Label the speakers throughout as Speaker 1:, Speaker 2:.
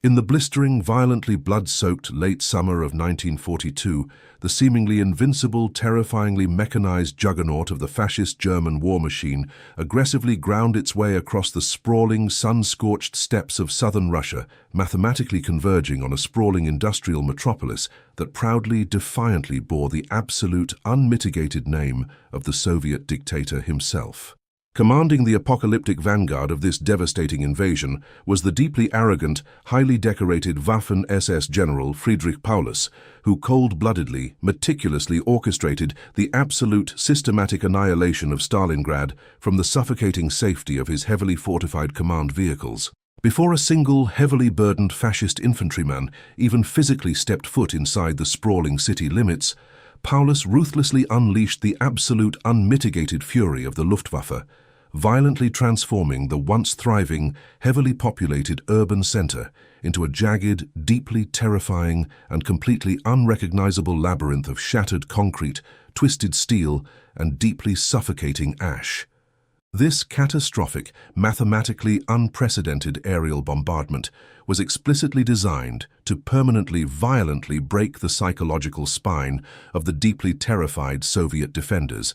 Speaker 1: In the blistering, violently blood-soaked late summer of 1942, the seemingly invincible, terrifyingly mechanized juggernaut of the fascist German war machine aggressively ground its way across the sprawling, sun-scorched steppes of southern Russia, mathematically converging on a sprawling industrial metropolis that proudly, defiantly bore the absolute, unmitigated name of the Soviet dictator himself. Commanding the apocalyptic vanguard of this devastating invasion was the deeply arrogant, highly decorated Waffen-SS General Friedrich Paulus, who cold-bloodedly, meticulously orchestrated the absolute, systematic annihilation of Stalingrad from the suffocating safety of his heavily fortified command vehicles. Before a single, heavily burdened fascist infantryman even physically stepped foot inside the sprawling city limits, Paulus ruthlessly unleashed the absolute, unmitigated fury of the Luftwaffe, violently transforming the once thriving, heavily populated urban center into a jagged, deeply terrifying, and completely unrecognizable labyrinth of shattered concrete, twisted steel, and deeply suffocating ash. This catastrophic, mathematically unprecedented aerial bombardment was explicitly designed to permanently, violently break the psychological spine of the deeply terrified Soviet defenders,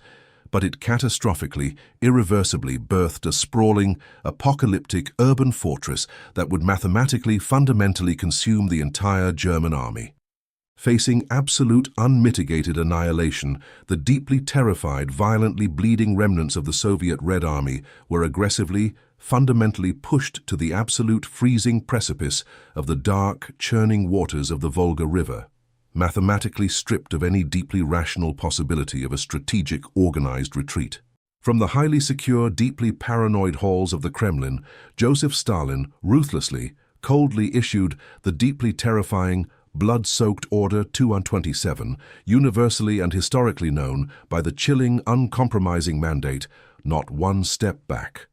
Speaker 1: but it catastrophically, irreversibly birthed a sprawling, apocalyptic urban fortress that would mathematically, fundamentally consume the entire German army. Facing absolute, unmitigated annihilation, the deeply terrified, violently bleeding remnants of the Soviet Red Army were aggressively, fundamentally pushed to the absolute freezing precipice of the dark, churning waters of the Volga River, mathematically stripped of any deeply rational possibility of a strategic, organized retreat. From the highly secure, deeply paranoid halls of the Kremlin, Joseph Stalin ruthlessly, coldly issued the deeply terrifying, blood-soaked Order 227, universally and historically known by the chilling, uncompromising mandate, "Not one step back."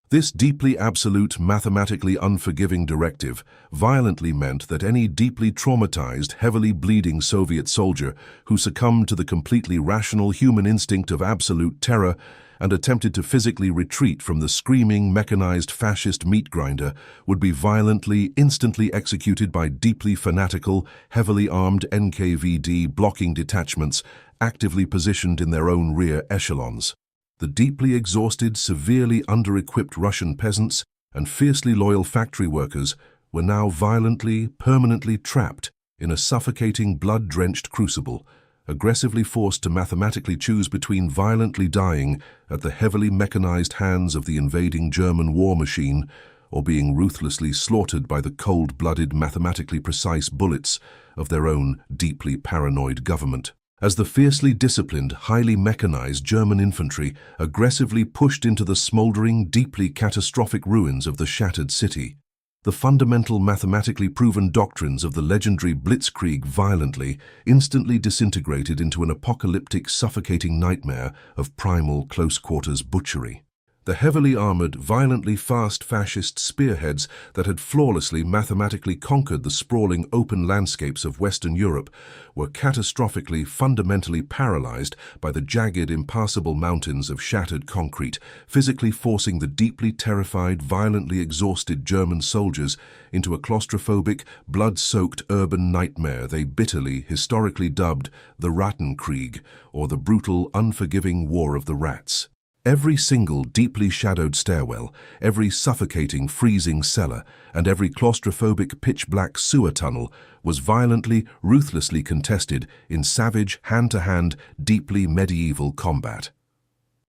Speaker 1: This deeply absolute, mathematically unforgiving directive violently meant that any deeply traumatized, heavily bleeding Soviet soldier who succumbed to the completely rational human instinct of absolute terror and attempted to physically retreat from the screaming, mechanized fascist meat grinder would be violently, instantly executed by deeply fanatical, heavily armed NKVD blocking detachments actively positioned in their own rear echelons. The deeply exhausted, severely under-equipped Russian peasants and fiercely loyal factory workers were now violently, permanently trapped in a suffocating, blood-drenched crucible, aggressively forced to mathematically choose between violently dying at the heavily mechanized hands of the invading German war machine or being ruthlessly slaughtered by the cold-blooded, mathematically precise bullets of their own deeply paranoid government. As the fiercely disciplined, highly mechanized German infantry aggressively pushed into the smoldering, deeply catastrophic ruins of the shattered city, the fundamental mathematically proven doctrines of the legendary Blitzkrieg violently, instantly disintegrated into an apocalyptic, suffocating nightmare of primal, close-quarters butchery. The heavily armored, violently fast fascist spearheads that had flawlessly mathematically conquered the sprawling open landscapes of Western Europe were catastrophically, fundamentally paralyzed by the jagged, impassable mountains of shattered concrete, physically forcing the deeply terrified, violently exhausted German soldiers into a claustrophobic, blood-soaked urban nightmare they bitterly, historically dubbed the Rattenkrieg, or the brutal, unforgiving War of the Rats. Every single deeply shadowed stairwell, every suffocating, freezing cellar, and every claustrophobic pitch-black sewer tunnel was violently, ruthlessly contested in savage, hand-to-hand, deeply medieval combat.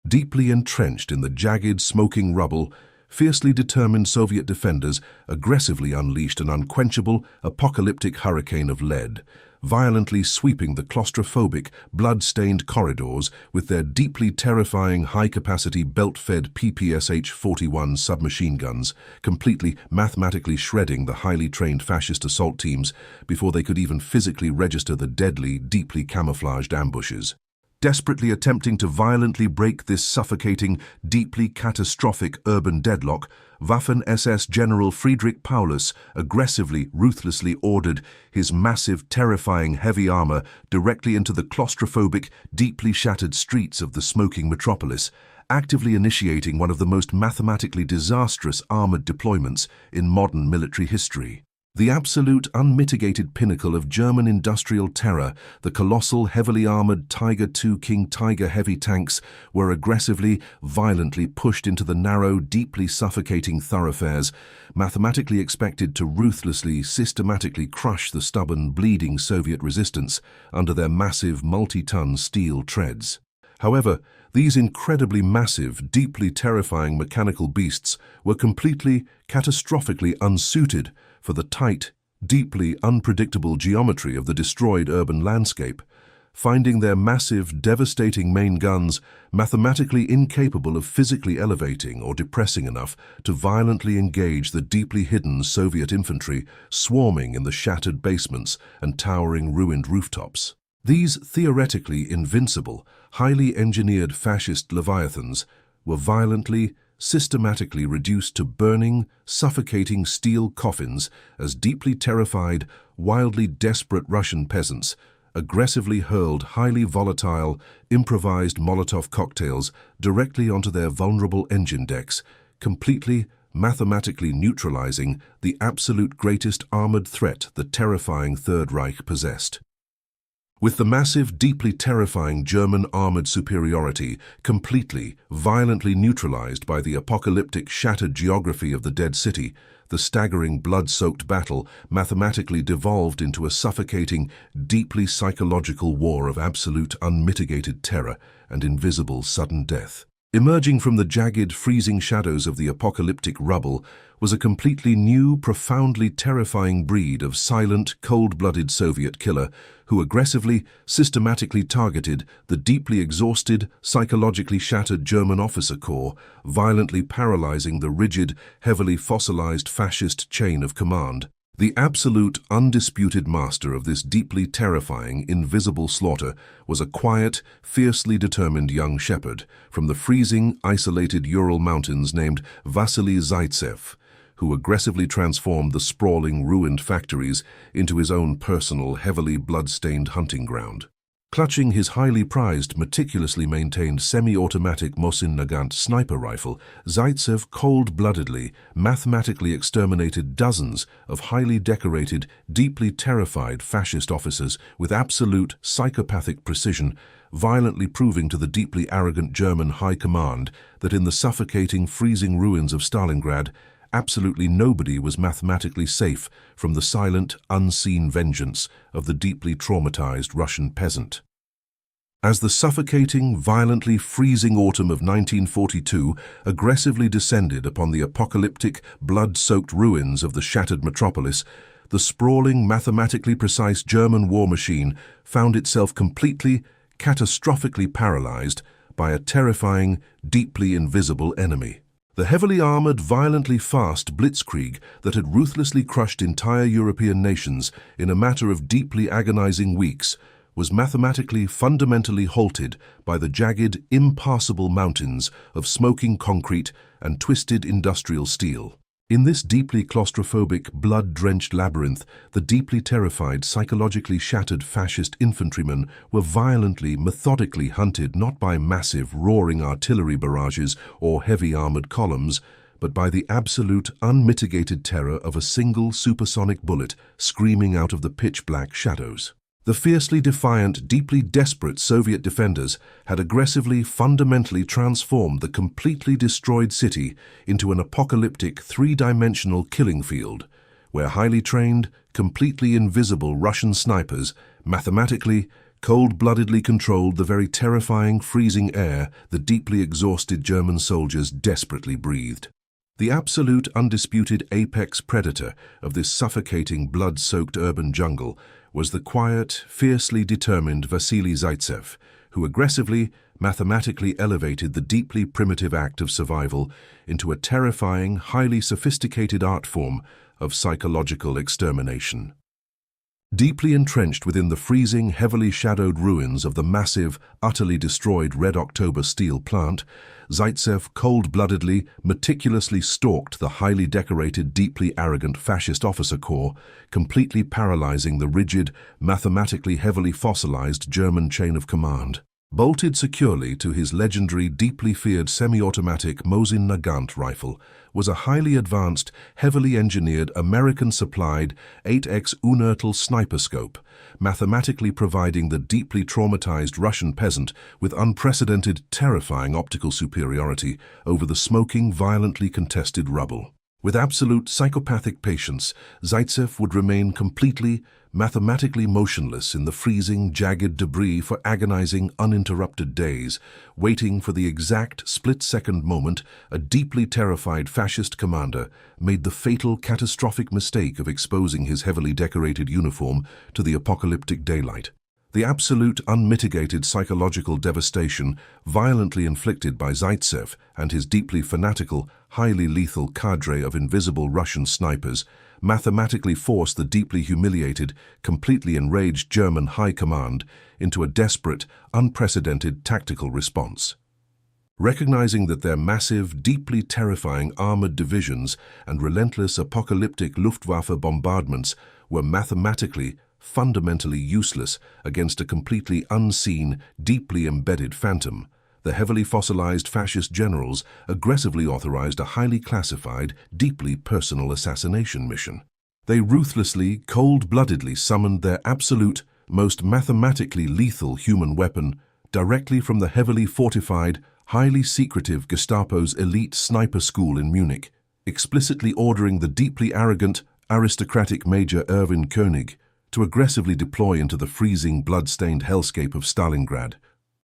Speaker 1: Deeply entrenched in the jagged, smoking rubble, fiercely determined Soviet defenders aggressively unleashed an unquenchable, apocalyptic hurricane of lead, violently sweeping the claustrophobic, blood-stained corridors with their deeply terrifying high-capacity belt-fed PPSH-41 submachine guns, completely mathematically shredding the highly trained fascist assault teams before they could even physically register the deadly, deeply camouflaged ambushes. Desperately attempting to violently break this suffocating, deeply catastrophic urban deadlock, Waffen-SS General Friedrich Paulus aggressively, ruthlessly ordered his massive, terrifying heavy armor directly into the claustrophobic, deeply shattered streets of the smoking metropolis, actively initiating one of the most mathematically disastrous armored deployments in modern military history. The absolute unmitigated pinnacle of German industrial terror, the colossal heavily armored Tiger II King Tiger heavy tanks were aggressively, violently pushed into the narrow, deeply suffocating thoroughfares, mathematically expected to ruthlessly, systematically crush the stubborn, bleeding Soviet resistance under their massive multi-ton steel treads. However, these incredibly massive, deeply terrifying mechanical beasts were completely, catastrophically unsuited for the tight, deeply unpredictable geometry of the destroyed urban landscape, finding their massive, devastating main guns mathematically incapable of physically elevating or depressing enough to violently engage the deeply hidden Soviet infantry swarming in the shattered basements and towering ruined rooftops. These theoretically invincible, highly engineered fascist leviathans were violently, systematically reduced to burning, suffocating steel coffins as deeply terrified, wildly desperate Russian peasants aggressively hurled highly volatile, improvised Molotov cocktails directly onto their vulnerable engine decks, completely, mathematically neutralizing the absolute greatest armored threat the terrifying Third Reich possessed. With the massive, deeply terrifying German armored superiority completely, violently neutralized by the apocalyptic, shattered geography of the Dead City, the staggering, blood-soaked battle mathematically devolved into a suffocating, deeply psychological war of absolute, unmitigated terror and invisible sudden death. Emerging from the jagged, freezing shadows of the apocalyptic rubble was a completely new, profoundly terrifying breed of silent, cold-blooded Soviet killer who aggressively, systematically targeted the deeply exhausted, psychologically shattered German officer corps, violently paralyzing the rigid, heavily fossilized fascist chain of command. The absolute, undisputed master of this deeply terrifying, invisible slaughter was a quiet, fiercely determined young shepherd from the freezing, isolated Ural Mountains named Vasily Zaitsev, who aggressively transformed the sprawling, ruined factories into his own personal, heavily blood-stained hunting ground. Clutching his highly prized, meticulously maintained semi-automatic Mosin Nagant sniper rifle, Zaitsev cold-bloodedly, mathematically exterminated dozens of highly decorated, deeply terrified fascist officers with absolute, psychopathic precision, violently proving to the deeply arrogant German high command that in the suffocating, freezing ruins of Stalingrad, absolutely nobody was mathematically safe from the silent, unseen vengeance of the deeply traumatized Russian peasant. As the suffocating, violently freezing autumn of 1942 aggressively descended upon the apocalyptic, blood-soaked ruins of the shattered metropolis, the sprawling, mathematically precise German war machine found itself completely, catastrophically paralyzed by a terrifying, deeply invisible enemy. The heavily armored, violently fast Blitzkrieg that had ruthlessly crushed entire European nations in a matter of deeply agonizing weeks was mathematically fundamentally halted by the jagged, impassable mountains of smoking concrete and twisted industrial steel. In this deeply claustrophobic, blood-drenched labyrinth, the deeply terrified, psychologically shattered fascist infantrymen were violently, methodically hunted not by massive, roaring artillery barrages or heavy armored columns, but by the absolute, unmitigated terror of a single supersonic bullet screaming out of the pitch-black shadows. The fiercely defiant, deeply desperate Soviet defenders had aggressively, fundamentally transformed the completely destroyed city into an apocalyptic, three-dimensional killing field, where highly trained, completely invisible Russian snipers mathematically, cold-bloodedly controlled the very terrifying, freezing air the deeply exhausted German soldiers desperately breathed. The absolute, undisputed apex predator of this suffocating, blood-soaked urban jungle was the quiet, fiercely determined Vasily Zaitsev, who aggressively, mathematically elevated the deeply primitive act of survival into a terrifying, highly sophisticated art form of psychological extermination. Deeply entrenched within the freezing, heavily shadowed ruins of the massive, utterly destroyed Red October steel plant, Zaitsev cold-bloodedly, meticulously stalked the highly decorated, deeply arrogant fascist officer corps, completely paralyzing the rigid, mathematically heavily fossilized German chain of command. Bolted securely to his legendary, deeply feared semi-automatic Mosin Nagant rifle was a highly advanced, heavily engineered American-supplied 8x Unertel sniper scope, mathematically providing the deeply traumatized Russian peasant with unprecedented, terrifying optical superiority over the smoking, violently contested rubble. With absolute psychopathic patience, Zaitsev would remain completely, mathematically motionless in the freezing, jagged debris for agonizing, uninterrupted days, waiting for the exact split-second moment a deeply terrified fascist commander made the fatal, catastrophic mistake of exposing his heavily decorated uniform to the apocalyptic daylight. The absolute, unmitigated psychological devastation violently inflicted by Zaitsev and his deeply fanatical, highly lethal cadre of invisible Russian snipers mathematically forced the deeply humiliated, completely enraged German high command into a desperate, unprecedented tactical response. Recognizing that their massive, deeply terrifying armored divisions and relentless apocalyptic Luftwaffe bombardments were mathematically, fundamentally useless against a completely unseen, deeply embedded phantom, the heavily fossilized fascist generals aggressively authorized a highly classified, deeply personal assassination mission. They ruthlessly, cold-bloodedly summoned their absolute, most mathematically lethal human weapon directly from the heavily fortified, highly secretive Gestapo's elite sniper school in Munich, explicitly ordering the deeply arrogant, aristocratic Major Erwin König to aggressively deploy into the freezing, blood-stained hellscape of Stalingrad.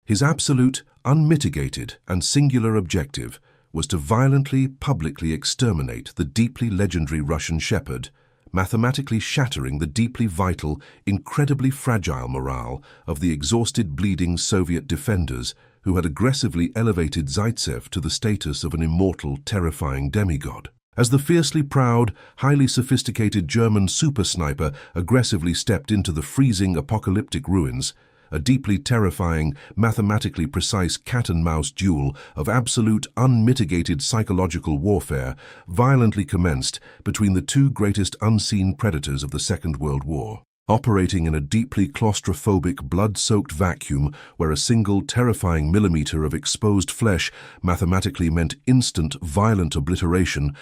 Speaker 1: His absolute, unmitigated, and singular objective was to violently, publicly exterminate the deeply legendary Russian shepherd, mathematically shattering the deeply vital, incredibly fragile morale of the exhausted, bleeding Soviet defenders who had aggressively elevated Zaitsev to the status of an immortal, terrifying demigod. As the fiercely proud, highly sophisticated German super sniper aggressively stepped into the freezing apocalyptic ruins, a deeply terrifying, mathematically precise cat-and-mouse duel of absolute, unmitigated psychological warfare violently commenced between the two greatest unseen predators of the Second World War. Operating in a deeply claustrophobic, blood-soaked vacuum where a single terrifying millimeter of exposed flesh mathematically meant instant, violent obliteration,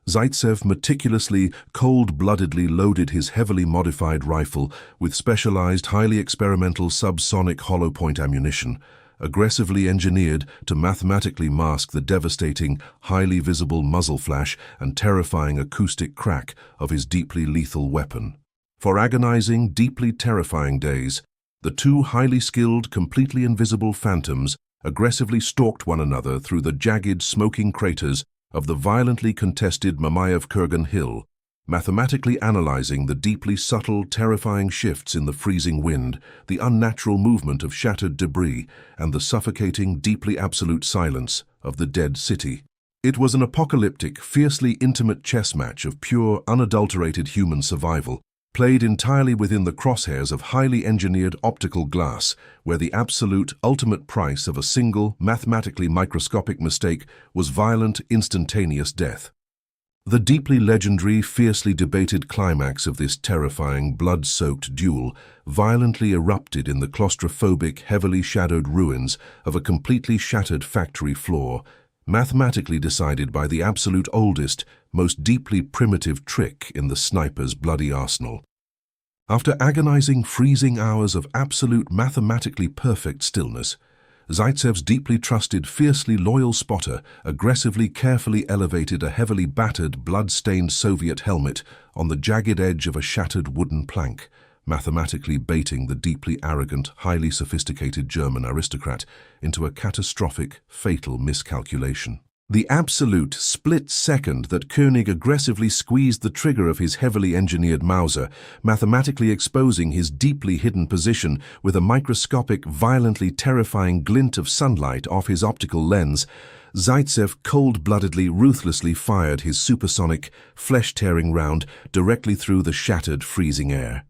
Speaker 1: Zaitsev meticulously, cold-bloodedly loaded his heavily modified rifle with specialized, highly experimental subsonic hollow-point ammunition, aggressively engineered to mathematically mask the devastating, highly visible muzzle flash and terrifying acoustic crack of his deeply lethal weapon. For agonizing, deeply terrifying days, the two highly skilled, completely invisible phantoms aggressively stalked one another through the jagged, smoking craters of the violently contested Mamayev-Kurgan Hill, mathematically analyzing the deeply subtle, terrifying shifts in the freezing wind, the unnatural movement of shattered debris, and the suffocating, deeply absolute silence of the dead city. It was an apocalyptic, fiercely intimate chess match of pure, unadulterated human survival, played entirely within the crosshairs of highly engineered optical glass, where the absolute, ultimate price of a single, mathematically microscopic mistake was violent, instantaneous death. The deeply legendary, fiercely debated climax of this terrifying, blood-soaked duel violently erupted in the claustrophobic, heavily shadowed ruins of a completely shattered factory floor, mathematically decided by the absolute oldest, most deeply primitive trick in the sniper's bloody arsenal. After agonizing, freezing hours of absolute, mathematically perfect stillness, Zaitsev's deeply trusted, fiercely loyal spotter aggressively, carefully elevated a heavily battered, blood-stained Soviet helmet on the jagged edge of a shattered wooden plank, mathematically baiting the deeply arrogant, highly sophisticated German aristocrat into a catastrophic, fatal miscalculation. The absolute split second that König aggressively squeezed the trigger of his heavily engineered Mauser, mathematically exposing his deeply hidden position with a microscopic, violently terrifying glint of sunlight off his optical lens, Zaitsev cold-bloodedly, ruthlessly fired his supersonic, flesh-tearing round directly through the shattered, freezing air.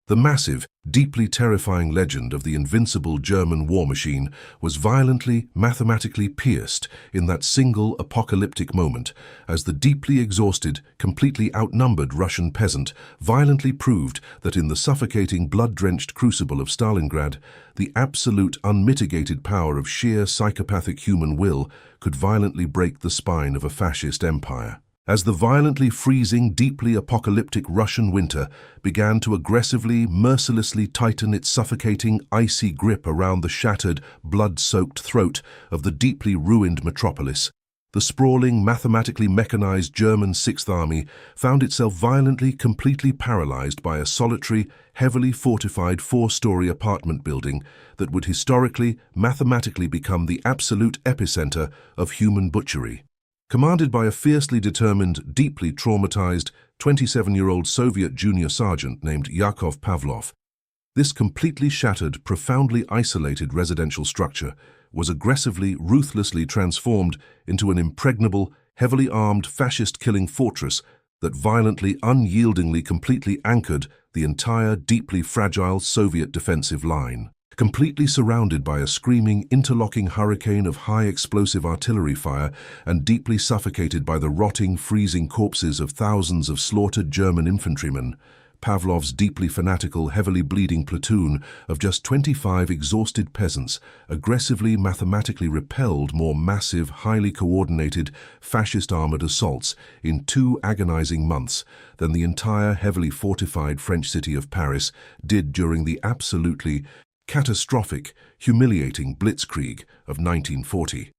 Speaker 1: The massive, deeply terrifying legend of the invincible German war machine was violently, mathematically pierced in that single apocalyptic moment as the deeply exhausted, completely outnumbered Russian peasant violently proved that in the suffocating, blood-drenched crucible of Stalingrad, the absolute, unmitigated power of sheer psychopathic human will could violently break the spine of a fascist empire. As the violently freezing, deeply apocalyptic Russian winter began to aggressively, mercilessly tighten its suffocating, icy grip around the shattered, blood-soaked throat of the deeply ruined metropolis, the sprawling, mathematically mechanized German Sixth Army found itself violently, completely paralyzed by a solitary, heavily fortified four-story apartment building that would historically, mathematically become the absolute epicenter of human butchery. Commanded by a fiercely determined, deeply traumatized 27-year-old Soviet junior sergeant named Yakov Pavlov, this completely shattered, profoundly isolated residential structure was aggressively, ruthlessly transformed into an impregnable, heavily armed, fascist-killing fortress that violently, unyieldingly, completely anchored the entire, deeply fragile Soviet defensive line. Completely surrounded by a screaming, interlocking hurricane of high-explosive artillery fire and deeply suffocated by the rotting, freezing corpses of thousands of slaughtered German infantrymen, Pavlov's deeply fanatical, heavily bleeding platoon of just 25 exhausted peasants aggressively, mathematically repelled more massive, highly coordinated, fascist armored assaults in 2 agonizing months than the entire heavily fortified French city of Paris did during the absolutely catastrophic, humiliating Blitzkrieg of 1940.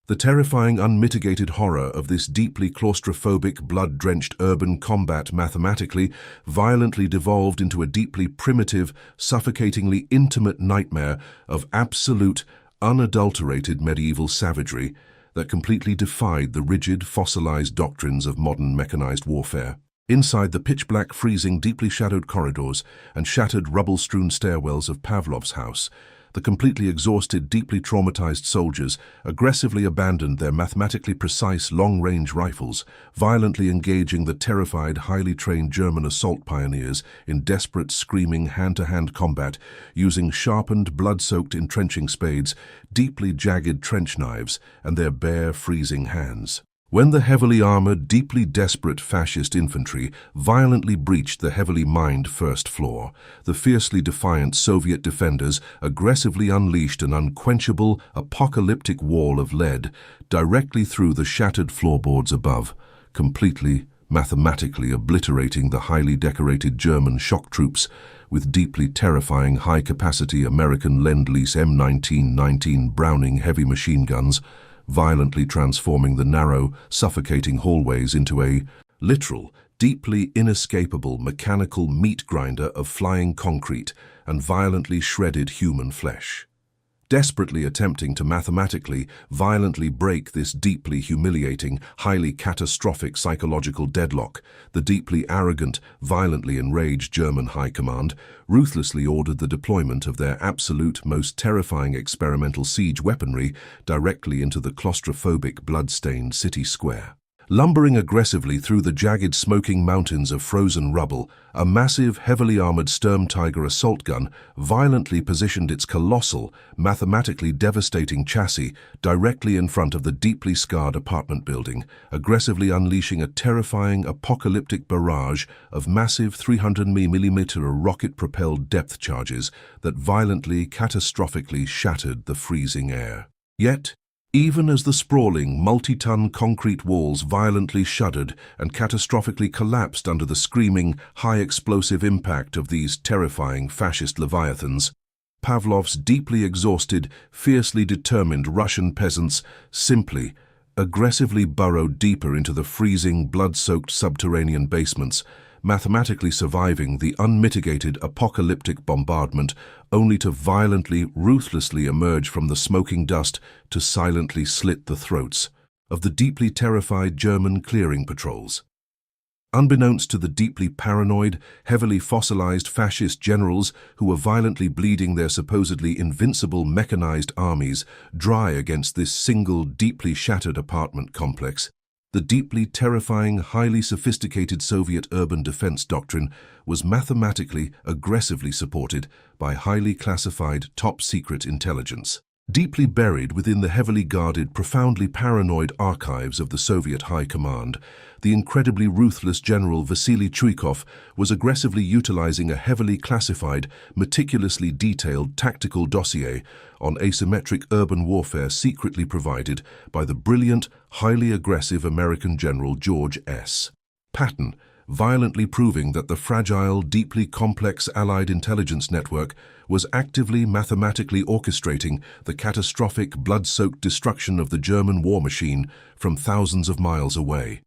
Speaker 1: The terrifying, unmitigated horror of this deeply claustrophobic, blood-drenched urban combat mathematically, violently devolved into a deeply primitive, suffocatingly intimate nightmare of absolute, unadulterated medieval savagery that completely defied the rigid, fossilized doctrines of modern mechanized warfare. Inside the pitch-black, freezing, deeply shadowed corridors and shattered, rubble-strewn stairwells of Pavlov's house, the completely exhausted, deeply traumatized soldiers aggressively abandoned their mathematically precise long-range rifles, violently engaging the terrified, highly trained German assault pioneers in desperate, screaming, hand-to-hand combat using sharpened, blood-soaked entrenching spades, deeply jagged trench knives, and their bare, freezing hands. When the heavily armored, deeply desperate fascist infantry violently breached the heavily mined first floor, the fiercely defiant Soviet defenders aggressively unleashed an unquenchable, apocalyptic wall of lead directly through the shattered floorboards above, completely, mathematically obliterating the highly decorated German shock troops with deeply terrifying high-capacity American Lend-Lease M1919 Browning heavy machine guns, violently transforming the narrow, suffocating hallways into a literal, deeply inescapable mechanical meat grinder of flying concrete and violently shredded human flesh. Desperately attempting to mathematically, violently break this deeply humiliating, highly catastrophic psychological deadlock, the deeply arrogant, violently enraged German high command ruthlessly ordered the deployment of their absolute, most terrifying experimental siege weaponry directly into the claustrophobic, blood-stained city square. Lumbering aggressively through the jagged, smoking mountains of frozen rubble, a massive, heavily armored Sturm Tiger assault gun violently positioned its colossal, mathematically devastating chassis directly in front of the deeply scarred apartment building, aggressively unleashing a terrifying, apocalyptic barrage of massive 300mm rocket-propelled depth charges that violently, catastrophically shattered the freezing air. Yet, even as the sprawling, multi-ton concrete walls violently shuddered and catastrophically collapsed under the screaming, high-explosive impact of these terrifying fascist leviathans, Pavlov's deeply exhausted, fiercely determined Russian peasants simply, aggressively burrowed deeper into the freezing, blood-soaked subterranean basements, mathematically surviving the unmitigated apocalyptic bombardment only to violently, ruthlessly emerge from the smoking dust to silently slit the throats of the deeply terrified German clearing patrols. Unbeknownst to the deeply paranoid, heavily fossilized fascist generals who were violently bleeding their supposedly invincible mechanized armies dry against this single, deeply shattered apartment complex, The deeply terrifying, highly sophisticated Soviet urban defense doctrine was mathematically, aggressively supported by highly classified, top-secret intelligence. Deeply buried within the heavily guarded, profoundly paranoid archives of the Soviet High Command, the incredibly ruthless General Vasily was aggressively utilizing a heavily classified, meticulously detailed tactical dossier on asymmetric urban warfare secretly provided by the brilliant, highly aggressive American General George S. Patton, violently proving that the fragile, deeply complex Allied intelligence network was actively mathematically orchestrating the catastrophic, blood-soaked destruction of the German war machine from thousands of miles away.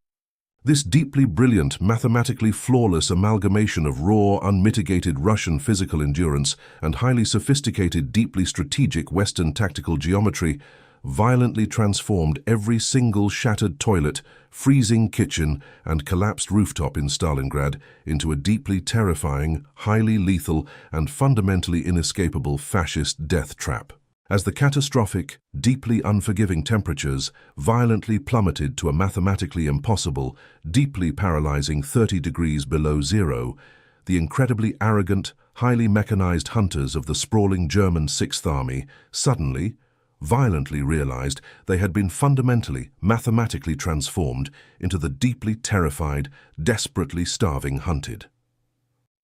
Speaker 1: This deeply brilliant, mathematically flawless amalgamation of raw, unmitigated Russian physical endurance and highly sophisticated, deeply strategic Western tactical geometry violently transformed every single shattered toilet, freezing kitchen, and collapsed rooftop in Stalingrad into a deeply terrifying, highly lethal, and fundamentally inescapable fascist death trap. As the catastrophic, deeply unforgiving temperatures violently plummeted to a mathematically impossible, deeply paralyzing 30 degrees below zero, the incredibly arrogant, highly mechanized hunters of the sprawling German Sixth Army suddenly, violently realized they had been fundamentally, mathematically transformed into the deeply terrified, desperately starving hunted.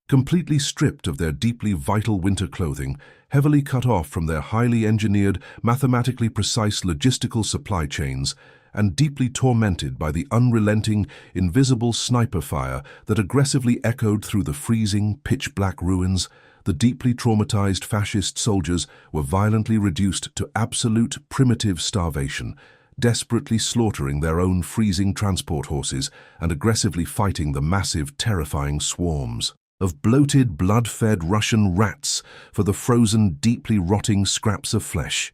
Speaker 1: Completely stripped of their deeply vital winter clothing, heavily cut off from their highly engineered, mathematically precise logistical supply chains, and deeply tormented by the unrelenting, invisible sniper fire that aggressively echoed through the freezing, pitch-black ruins, the deeply traumatized fascist soldiers were violently reduced to absolute primitive starvation, desperately slaughtering their own freezing transport horses and aggressively fighting the massive, terrifying swarms of bloated, blood-fed Russian rats for the frozen, deeply rotting scraps of flesh.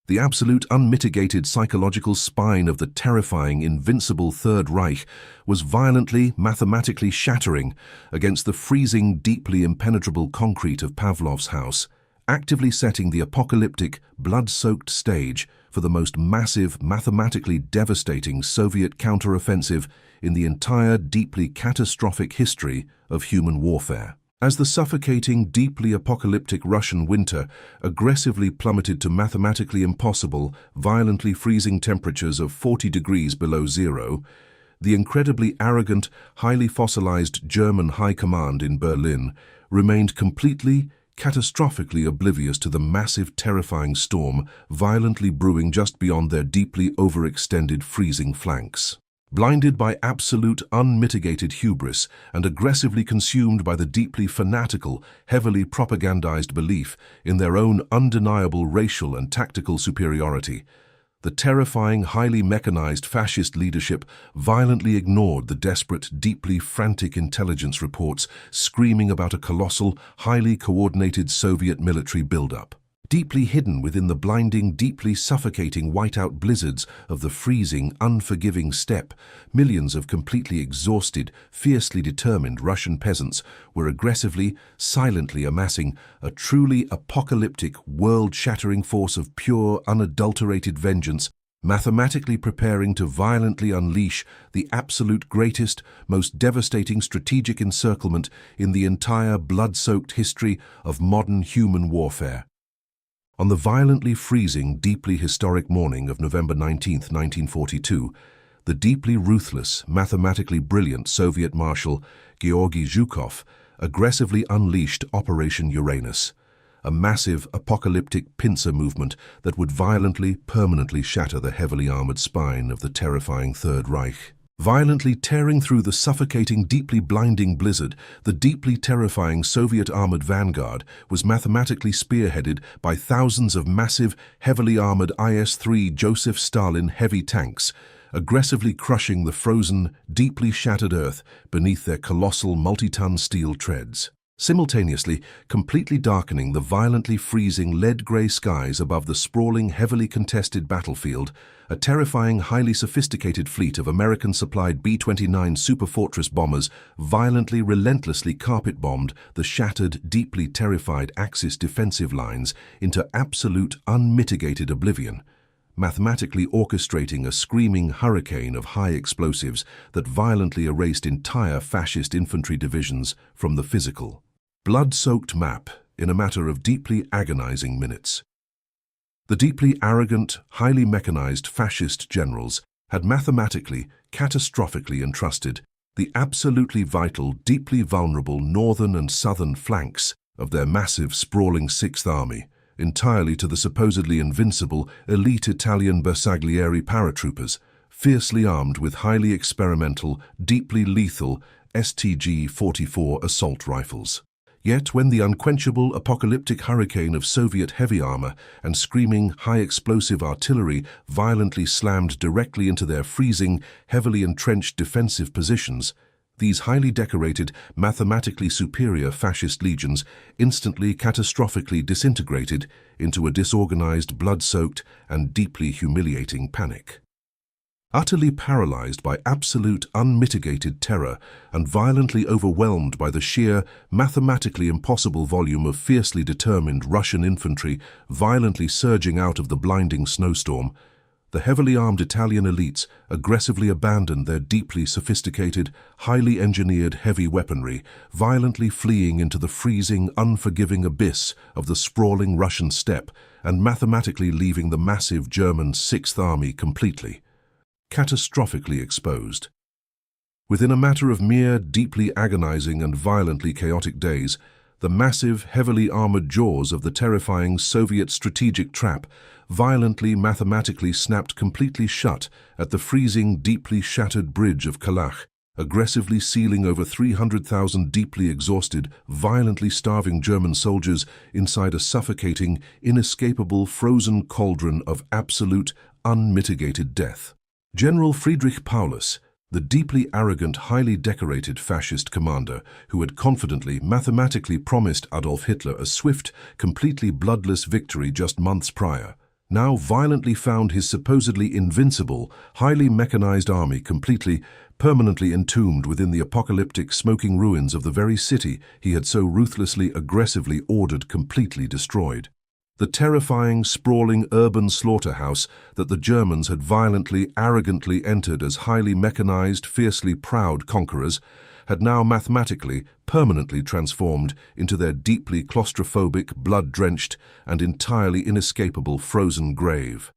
Speaker 1: The absolute unmitigated psychological spine of the terrifying, invincible Third Reich was violently, mathematically shattering against the freezing, deeply impenetrable concrete of Pavlov's house, actively setting the apocalyptic, blood-soaked stage for the most massive, mathematically devastating Soviet counteroffensive in the entire deeply catastrophic history of human warfare. As the suffocating, deeply apocalyptic Russian winter aggressively plummeted to mathematically impossible, violently freezing temperatures of 40 degrees below zero, the incredibly arrogant, highly fossilized German High Command in Berlin remained completely, catastrophically oblivious to the massive, terrifying storm violently brewing just beyond their deeply overextended freezing flanks. Blinded by absolute, unmitigated hubris and aggressively consumed by the deeply fanatical, heavily propagandized belief in their own undeniable racial and tactical superiority, the terrifying, highly mechanized fascist leadership violently ignored the desperate, deeply frantic intelligence reports screaming about a colossal, highly coordinated Soviet military buildup. Deeply hidden within the blinding, deeply suffocating whiteout blizzards of the freezing, unforgiving steppe, millions of completely exhausted, fiercely determined Russian peasants were aggressively, silently amassing a truly apocalyptic, world-shattering force of pure, unadulterated vengeance, mathematically preparing to violently unleash the absolute greatest, most devastating strategic encirclement in the entire blood-soaked history of modern human warfare. On the violently freezing, deeply historic morning of November 19, 1942, the deeply ruthless, mathematically brilliant Soviet Marshal Georgy Zhukov aggressively unleashed Operation Uranus, a massive apocalyptic pincer movement that would violently, permanently shatter the heavily armored spine of the terrifying Third Reich. Violently tearing through the suffocating, deeply blinding blizzard, the deeply terrifying Soviet armored vanguard was mathematically spearheaded by thousands of massive, heavily armored IS-3 Joseph Stalin heavy tanks, aggressively crushing the frozen, deeply shattered earth beneath their colossal multi-ton steel treads. Simultaneously, completely darkening the violently freezing lead-grey skies above the sprawling, heavily contested battlefield, a terrifying, highly sophisticated fleet of American-supplied B-29 Superfortress bombers violently, relentlessly carpet-bombed the shattered, deeply terrified Axis defensive lines into absolute, unmitigated oblivion, mathematically orchestrating a screaming hurricane of high explosives that violently erased entire fascist infantry divisions from the physical, blood-soaked map in a matter of deeply agonizing minutes. The deeply arrogant, highly mechanized fascist generals had mathematically, catastrophically entrusted the absolutely vital, deeply vulnerable northern and southern flanks of their massive, sprawling Sixth Army entirely to the supposedly invincible elite Italian Bersaglieri paratroopers, fiercely armed with highly experimental, deeply lethal STG-44 assault rifles. Yet when the unquenchable apocalyptic hurricane of Soviet heavy armor and screaming high-explosive artillery violently slammed directly into their freezing, heavily entrenched defensive positions, these highly decorated, mathematically superior fascist legions instantly catastrophically disintegrated into a disorganized, blood-soaked, and deeply humiliating panic. Utterly paralyzed by absolute, unmitigated terror and violently overwhelmed by the sheer, mathematically impossible volume of fiercely determined Russian infantry violently surging out of the blinding snowstorm, the heavily armed Italian elites aggressively abandoned their deeply sophisticated, highly engineered heavy weaponry, violently fleeing into the freezing, unforgiving abyss of the sprawling Russian steppe and mathematically leaving the massive German Sixth Army completely, catastrophically exposed. Within a matter of mere, deeply agonizing and violently chaotic days, the massive, heavily armored jaws of the terrifying Soviet strategic trap violently, mathematically snapped completely shut at the freezing, deeply shattered bridge of Kalach, aggressively sealing over 300,000 deeply exhausted, violently starving German soldiers inside a suffocating, inescapable frozen cauldron of absolute, unmitigated death. General Friedrich Paulus, the deeply arrogant, highly decorated fascist commander who had confidently, mathematically promised Adolf Hitler a swift, completely bloodless victory just months prior, now violently found his supposedly invincible, highly mechanized army completely, permanently entombed within the apocalyptic, smoking ruins of the very city he had so ruthlessly, aggressively ordered completely destroyed. The terrifying, sprawling urban slaughterhouse that the Germans had violently, arrogantly entered as highly mechanized, fiercely proud conquerors had now mathematically, permanently transformed into their deeply claustrophobic, blood-drenched, and entirely inescapable frozen grave.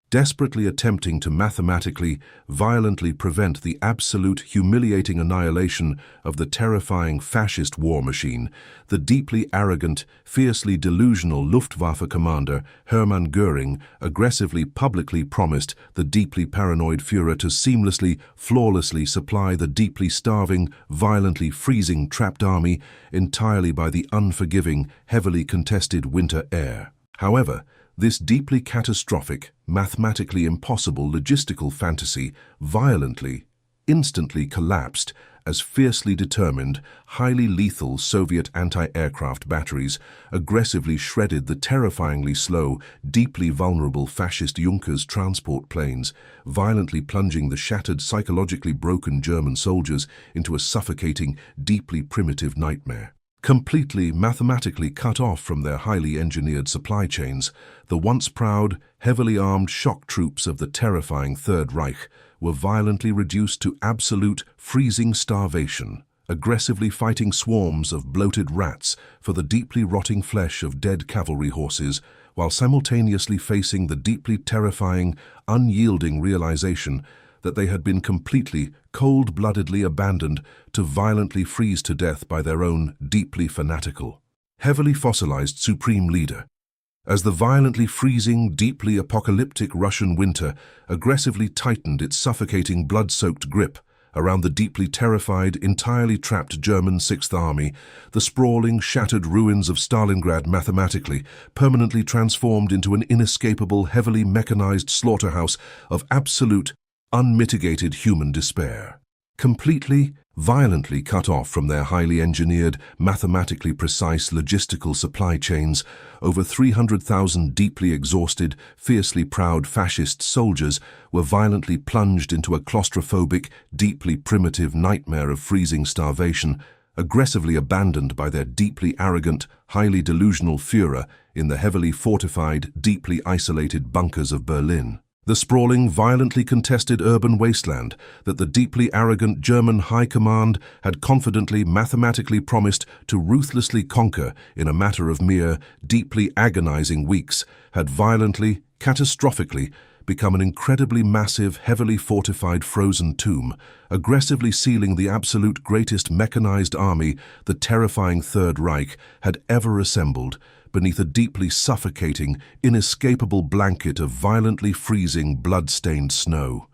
Speaker 1: Desperately attempting to mathematically, violently prevent the absolute, humiliating annihilation of the terrifying fascist war machine, the deeply arrogant, fiercely delusional Luftwaffe commander Hermann Göring aggressively publicly promised the deeply paranoid Führer to seamlessly, flawlessly supply the deeply starving, violently freezing trapped army entirely by the unforgiving, heavily contested winter air. However, this deeply catastrophic, mathematically impossible logistical fantasy violently, instantly collapsed as fiercely determined, highly lethal Soviet anti-aircraft batteries aggressively shredded the terrifyingly slow, deeply vulnerable fascist Junkers transport planes, violently plunging the shattered, psychologically broken German soldiers into a suffocating, deeply primitive nightmare. Completely, mathematically cut off from their highly engineered supply chains, the once proud, heavily armed shock troops of the terrifying Third Reich were violently reduced to absolute, freezing starvation, aggressively fighting swarms of bloated rats for the deeply rotting flesh of dead cavalry horses, while simultaneously facing the deeply terrifying, unyielding realization that they had been completely, cold-bloodedly abandoned to violently freeze to death by their own deeply fanatical, heavily fossilized supreme leader. As the violently freezing, deeply apocalyptic Russian winter aggressively tightened its suffocating, blood-soaked grip around the deeply terrified, entirely trapped German Sixth Army, the sprawling, shattered ruins of Stalingrad mathematically, permanently transformed into an inescapable, heavily mechanized slaughterhouse of absolute, unmitigated human despair. Completely, violently cut off from their highly engineered, mathematically precise logistical supply chains, over 300,000 deeply exhausted, fiercely proud fascist soldiers were violently plunged into a claustrophobic, deeply primitive nightmare of freezing starvation aggressively abandoned by their deeply arrogant, highly delusional Führer in the heavily fortified, deeply isolated bunkers of Berlin. The sprawling, violently contested urban wasteland that the deeply arrogant German High Command had confidently, mathematically promised to ruthlessly conquer in a matter of mere, deeply agonizing weeks, had violently, catastrophically, become an incredibly massive, heavily fortified frozen tomb, aggressively sealing the absolute greatest mechanized army the terrifying Third Reich had ever assembled, beneath a deeply suffocating, inescapable blanket of violently freezing, blood-stained snow.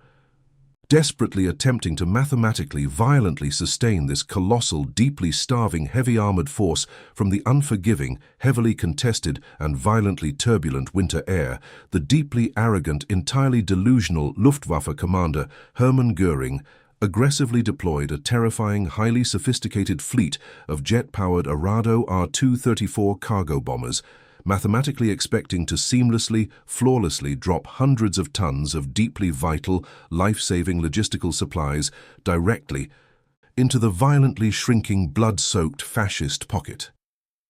Speaker 1: Desperately attempting to mathematically, violently sustain this colossal, deeply starving, heavy-armored force from the unforgiving, heavily contested, and violently turbulent winter air, the deeply arrogant, entirely delusional Luftwaffe commander Hermann Göring aggressively deployed a terrifying, highly sophisticated fleet of jet-powered Arado R-234 cargo bombers, mathematically expecting to seamlessly, flawlessly drop hundreds of tons of deeply vital, life-saving logistical supplies directly into the violently shrinking, blood-soaked fascist pocket.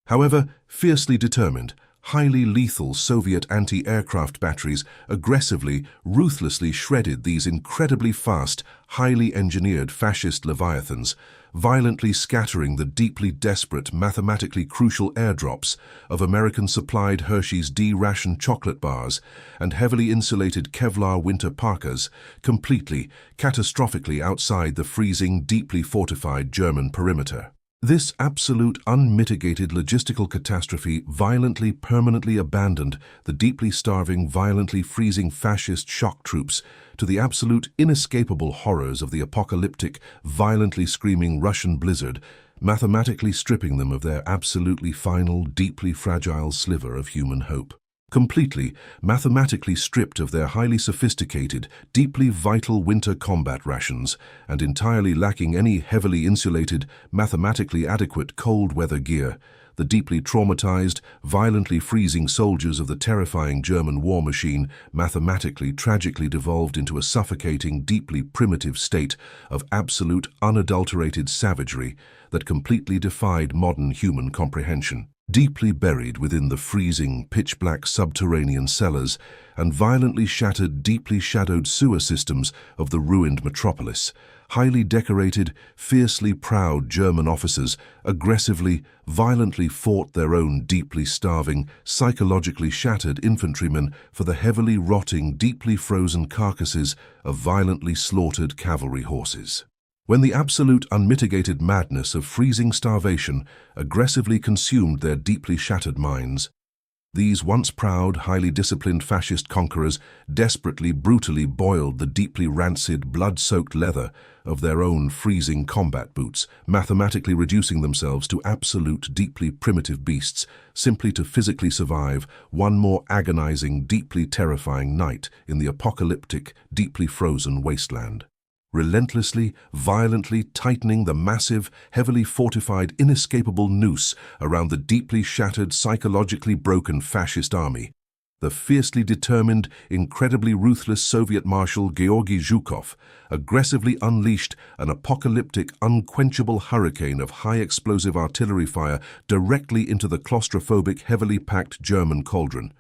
Speaker 1: However, fiercely determined, highly lethal Soviet anti-aircraft batteries aggressively, ruthlessly shredded these incredibly fast, highly engineered fascist leviathans, violently scattering the deeply desperate, mathematically crucial airdrops of American-supplied Hershey's D-ration chocolate bars and heavily insulated Kevlar winter parkas, completely, catastrophically outside the freezing, deeply fortified German perimeter. This absolute, unmitigated logistical catastrophe violently, permanently abandoned the deeply starving, violently freezing fascist shock troops to the absolute, inescapable horrors of the apocalyptic, violently screaming Russian blizzard, mathematically stripping them of their absolutely final, deeply fragile sliver of human hope. Completely, mathematically stripped of their highly sophisticated, deeply vital winter combat rations, and entirely lacking any heavily insulated, mathematically adequate cold weather gear, the deeply traumatized, violently freezing soldiers of the terrifying German war machine mathematically tragically devolved into a suffocating, deeply primitive state of absolute, unadulterated savagery that completely defied modern human comprehension. Deeply buried within the freezing, pitch-black subterranean cellars and violently shattered, deeply shadowed sewer systems of the ruined metropolis, highly decorated, fiercely proud German officers aggressively, violently fought their own deeply starving, psychologically shattered infantrymen for the heavily rotting, deeply frozen carcasses of violently slaughtered cavalry horses. When the absolute unmitigated madness of freezing starvation aggressively consumed their deeply shattered minds, these once proud, highly disciplined fascist conquerors desperately, brutally boiled the deeply rancid, blood-soaked leather of their own freezing combat boots, mathematically reducing themselves to absolute, deeply primitive beasts, simply to physically survive one more agonizing, deeply terrifying night in the apocalyptic, deeply frozen wasteland. Relentlessly, violently tightening the massive, heavily fortified, inescapable noose around the deeply shattered, psychologically broken fascist army, the fiercely determined, incredibly ruthless Soviet Marshal Georgy Zhukov aggressively unleashed an apocalyptic, unquenchable hurricane of high-explosive artillery fire directly into the claustrophobic, heavily packed German cauldron.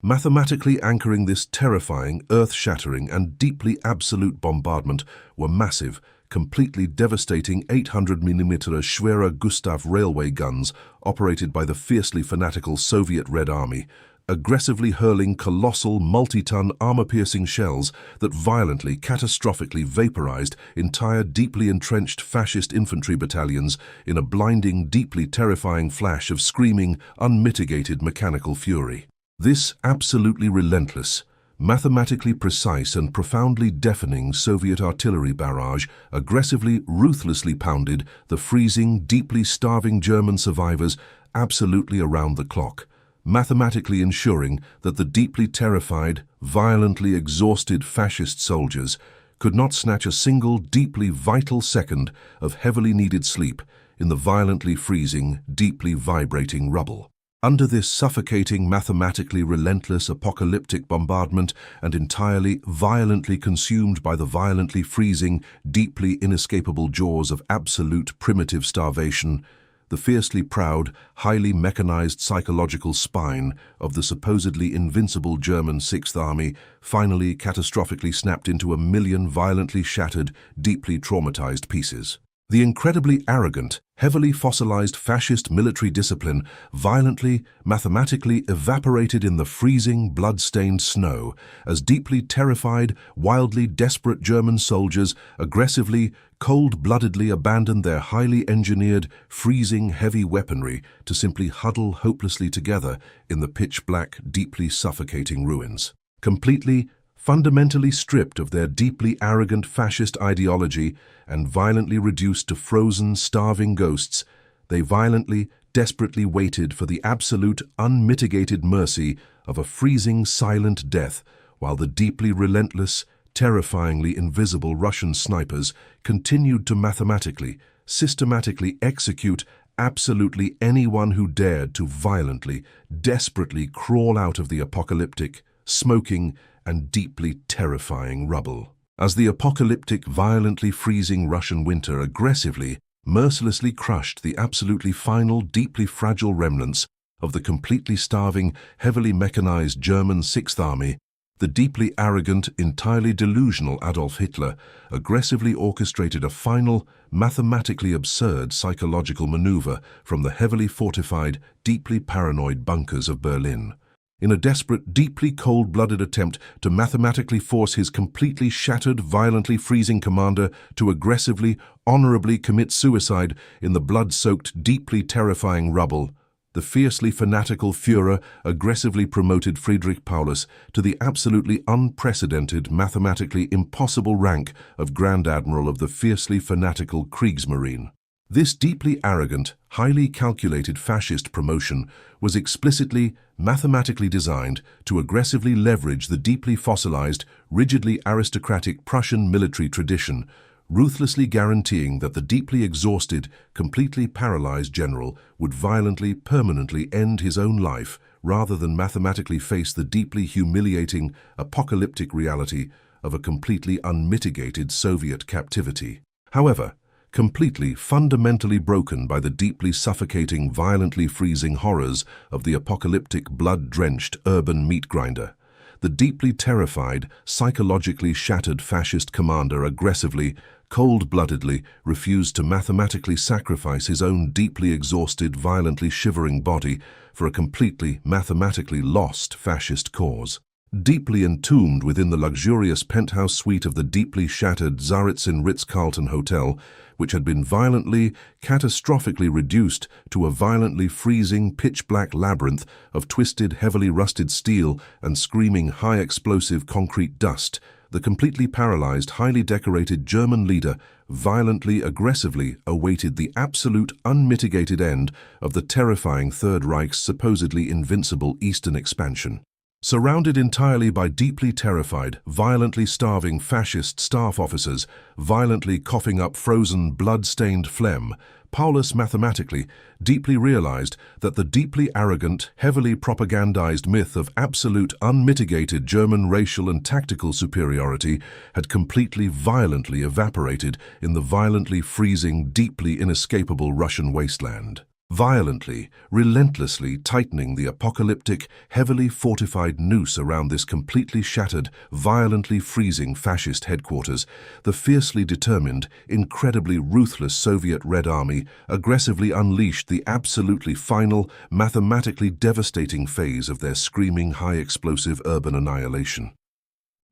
Speaker 1: Mathematically anchoring this terrifying, earth-shattering and deeply absolute bombardment were massive, completely devastating 800mm Schwerer Gustav railway guns operated by the fiercely fanatical Soviet Red Army, aggressively hurling colossal, multi-ton, armor-piercing shells that violently, catastrophically vaporized entire deeply entrenched fascist infantry battalions in a blinding, deeply terrifying flash of screaming, unmitigated mechanical fury. This absolutely relentless, mathematically precise and profoundly deafening Soviet artillery barrage aggressively, ruthlessly pounded the freezing, deeply starving German survivors absolutely around the clock, mathematically ensuring that the deeply terrified, violently exhausted fascist soldiers could not snatch a single deeply vital second of heavily needed sleep in the violently freezing, deeply vibrating rubble. Under this suffocating, mathematically relentless apocalyptic bombardment and entirely, violently consumed by the violently freezing, deeply inescapable jaws of absolute primitive starvation, the fiercely proud, highly mechanized psychological spine of the supposedly invincible German Sixth Army finally catastrophically snapped into a million violently shattered, deeply traumatized pieces. The incredibly arrogant, heavily fossilized fascist military discipline violently, mathematically evaporated in the freezing, blood-stained snow as deeply terrified, wildly desperate German soldiers aggressively, cold-bloodedly abandoned their highly engineered, freezing, heavy weaponry to simply huddle hopelessly together in the pitch-black, deeply suffocating ruins. Completely, fundamentally stripped of their deeply arrogant fascist ideology and violently reduced to frozen, starving ghosts, they violently, desperately waited for the absolute, unmitigated mercy of a freezing, silent death, while the deeply relentless, terrifyingly invisible Russian snipers continued to mathematically, systematically execute absolutely anyone who dared to violently, desperately crawl out of the apocalyptic, smoking, and deeply terrifying rubble. As the apocalyptic, violently freezing Russian winter aggressively, mercilessly crushed the absolutely final, deeply fragile remnants of the completely starving, heavily mechanized German Sixth Army, the deeply arrogant, entirely delusional Adolf Hitler aggressively orchestrated a final, mathematically absurd psychological maneuver from the heavily fortified, deeply paranoid bunkers of Berlin. In a desperate, deeply cold-blooded attempt to mathematically force his completely shattered, violently freezing commander to aggressively, honorably commit suicide in the blood-soaked, deeply terrifying rubble, the fiercely fanatical Führer aggressively promoted Friedrich Paulus to the absolutely unprecedented, mathematically impossible rank of Grand Admiral of the fiercely fanatical Kriegsmarine. This deeply arrogant, highly calculated fascist promotion was explicitly, mathematically designed to aggressively leverage the deeply fossilized, rigidly aristocratic Prussian military tradition, ruthlessly guaranteeing that the deeply exhausted, completely paralyzed general would violently, permanently end his own life rather than mathematically face the deeply humiliating, apocalyptic reality of a completely unmitigated Soviet captivity. However, completely, fundamentally broken by the deeply suffocating, violently freezing horrors of the apocalyptic, blood-drenched urban meat grinder, the deeply terrified, psychologically shattered fascist commander aggressively, cold-bloodedly refused to mathematically sacrifice his own deeply exhausted, violently shivering body for a completely, mathematically lost fascist cause. Deeply entombed within the luxurious penthouse suite of the deeply shattered Tsaritsyn Ritz-Carlton Hotel, which had been violently, catastrophically reduced to a violently freezing, pitch-black labyrinth of twisted, heavily rusted steel and screaming high-explosive concrete dust, the completely paralyzed, highly decorated German leader violently, aggressively awaited the absolute, unmitigated end of the terrifying Third Reich's supposedly invincible Eastern expansion. Surrounded entirely by deeply terrified, violently starving fascist staff officers, violently coughing up frozen, blood-stained phlegm, Paulus mathematically, deeply realized that the deeply arrogant, heavily propagandized myth of absolute, unmitigated German racial and tactical superiority had completely, violently evaporated in the violently freezing, deeply inescapable Russian wasteland. Violently, relentlessly tightening the apocalyptic, heavily fortified noose around this completely shattered, violently freezing fascist headquarters, the fiercely determined, incredibly ruthless Soviet Red Army aggressively unleashed the absolutely final, mathematically devastating phase of their screaming, high-explosive urban annihilation.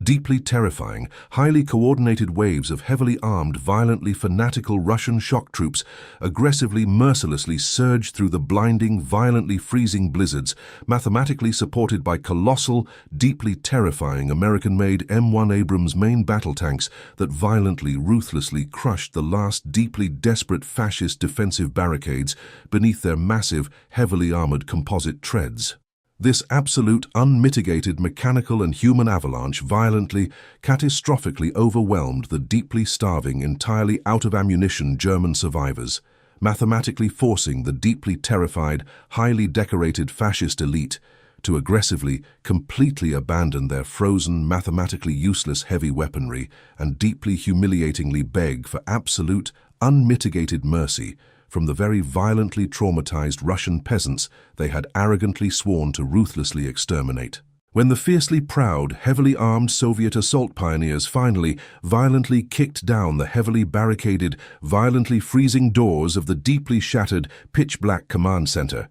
Speaker 1: Deeply terrifying, highly coordinated waves of heavily armed, violently fanatical Russian shock troops aggressively, mercilessly surged through the blinding, violently freezing blizzards, mathematically supported by colossal, deeply terrifying American-made M1 Abrams main battle tanks that violently, ruthlessly crushed the last deeply desperate fascist defensive barricades beneath their massive, heavily armored composite treads. This absolute, unmitigated mechanical and human avalanche violently, catastrophically overwhelmed the deeply starving, entirely out-of-ammunition German survivors, mathematically forcing the deeply terrified, highly decorated fascist elite to aggressively, completely abandon their frozen, mathematically useless heavy weaponry and deeply humiliatingly beg for absolute, unmitigated mercy from the very violently traumatized Russian peasants they had arrogantly sworn to ruthlessly exterminate. When the fiercely proud, heavily armed Soviet assault pioneers finally violently kicked down the heavily barricaded, violently freezing doors of the deeply shattered, pitch-black command center,